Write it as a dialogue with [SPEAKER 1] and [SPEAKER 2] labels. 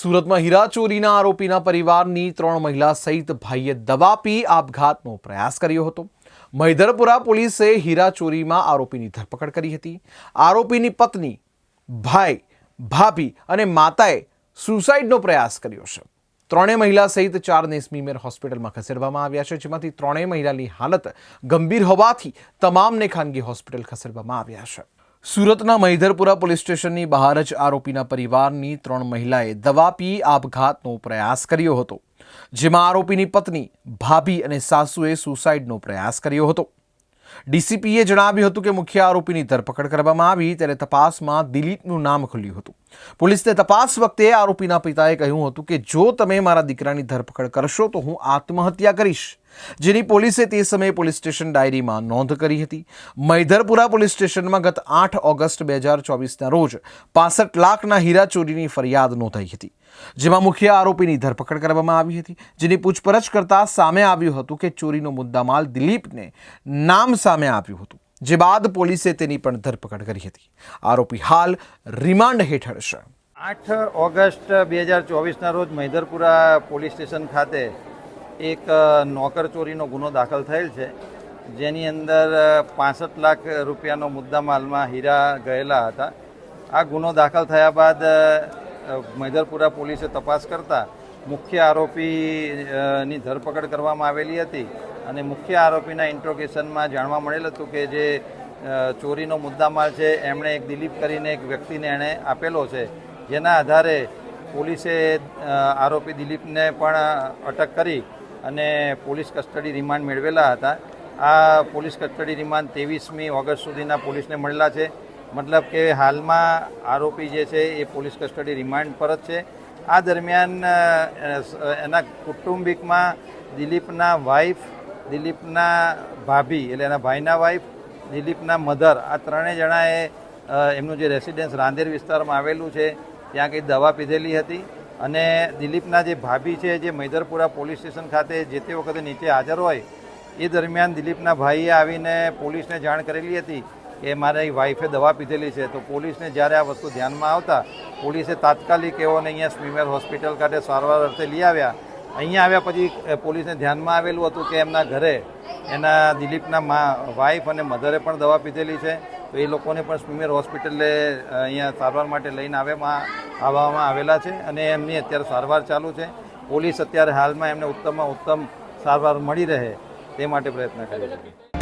[SPEAKER 1] સુરતમાં હીરા ચોરીના આરોપીના પરિવારની 3 મહિલા સહિત ભાઈએ દવા પી આપઘાતનો પ્રયાસ કર્યો હતો। મહિધરપુરા પોલીસે હીરા ચોરીમાં આરોપીની ધરપકડ કરી હતી। આરોપીની પત્ની, ભાઈ, ભાભી અને માતાએ સુસાઇડનો પ્રયાસ કર્યો છે। ત્રણેય મહિલા સહિત 4ને સ્મીમેર હોસ્પિટલમાં ખસેડવામાં આવ્યા છે, જેમાંથી 3 મહિલાની હાલત ગંભીર હોવાથી તમામને ખાનગી હોસ્પિટલ ખસેડવામાં આવ્યા છે। સુરતના મહિધરપુરા પોલીસ સ્ટેશનની બહાર જ આરોપીના પરિવારની 3 મહિલાએ દવા પી આપઘાતનો પ્રયાસ કર્યો હતો, જેમાં આરોપીની પત્ની, ભાભી અને સાસુએ સુસાઇડનો પ્રયાસ કર્યો હતો। ડીસીપીએ જણાવ્યું હતું કે મુખ્ય આરોપીની ધરપકડ કરવામાં આવી ત્યારે તપાસમાં દિલીપનું નામ ખુલ્યું હતું। પોલીસને તપાસ વખતે આરોપીના પિતાએ કહ્યું હતું કે જો તમે મારા દીકરાની ધરપકડ કરશો તો હું આત્મહત્યા કરીશ, જેની પોલીસે તે સમયે પોલીસ સ્ટેશન ડાયરીમાં નોંધ કરી હતી। મહિધરપુરા પોલીસ સ્ટેશનમાં ગત 8 ઓગસ્ટ 2024ના રોજ 65 લાખના હીરા ચોરીની ફરિયાદ નોંધાઈ હતી, જેમાં મુખ્ય આરોપીની ધરપકડ કરવામાં આવી હતી, જેની પૂછપરછ કરતા સામે આવ્યું હતું કે ચોરીનો મુદ્દામાલ દિલીપને નામ સામે આવ્યું હતું, જે બાદ પોલીસે તેની પણ ધરપકડ કરી હતી। આરોપી હાલ રિમાન્ડ હેઠળ છે।
[SPEAKER 2] 8 ઓગસ્ટ 2024ના રોજ મહિધરપુરા પોલીસ સ્ટેશન ખાતે એક નોકર ચોરીનો ગુનો દાખલ થયેલ છે, જેની અંદર 65 લાખ રૂપિયાનો મુદ્દામાલમાં હીરા ગયેલા હતા। આ ગુનો દાખલ થયા બાદ મહિધરપુરા પોલીસે તપાસ કરતા મુખ્ય આરોપીની ધરપકડ કરવામાં આવેલી હતી અને મુખ્ય આરોપીના ઇન્ટ્રોગેશનમાં જાણવા મળેલ હતું કે જે ચોરીનો મુદ્દામાલ છે એમણે એક દિલીપ કરીને એક વ્યક્તિને એણે આપેલો છે, જેના આધારે પોલીસે આરોપી દિલીપને પણ અટક કરી અને પોલીસ કસ્ટડી રિમાન્ડ મેળવેલા હતા। આ પોલીસ કસ્ટડી રિમાન્ડ 23મી ઓગસ્ટ સુધીના પોલીસને મળેલા છે, મતલબ કે હાલમાં આરોપી જે છે એ પોલીસ કસ્ટડી રિમાન્ડ પર જ છે। આ દરમિયાન એના કુટુંબિકમાં દિલીપના વાઇફ, દિલીપના ભાભી એટલે એના ભાઈના વાઇફ, દિલીપના મધર, આ ત્રણેય જણાએ એમનું જે રેસિડેન્સ રાંદેર વિસ્તારમાં આવેલું છે ત્યાં કંઈ દવા પીધેલી હતી અને દિલીપના જે ભાભી છે જે મહિધરપુરા પોલીસ સ્ટેશન ખાતે જે તે વખતે નીચે હાજર હોય એ દરમિયાન દિલીપના ભાઈએ આવીને પોલીસને જાણ કરેલી હતી કે મારી વાઈફે દવા પીધેલી છે। તો પોલીસને જ્યારે આ વસ્તુ ધ્યાનમાં આવતા પોલીસે તાત્કાલિક એઓને અહીંયા સ્મીમેર હોસ્પિટલ ખાતે સારવાર અર્થે લઈ આવ્યા। અહીંયા આવ્યા પછી પોલીસને ધ્યાનમાં આવેલું હતું કે એમના ઘરે એના દિલીપના વાઈફ અને મધરે પણ દવા પીધેલી છે, તો એ લોકોને પણ સ્મીમેર હોસ્પિટલે અહીંયા સારવાર માટે લઈને આવવામાં આવેલા છે અને એમની અત્યારે સારવાર ચાલુ છે। પોલીસ અત્યારે હાલમાં એમને ઉત્તમમાં ઉત્તમ સારવાર મળી રહે તે માટે પ્રયત્ન કરે છે।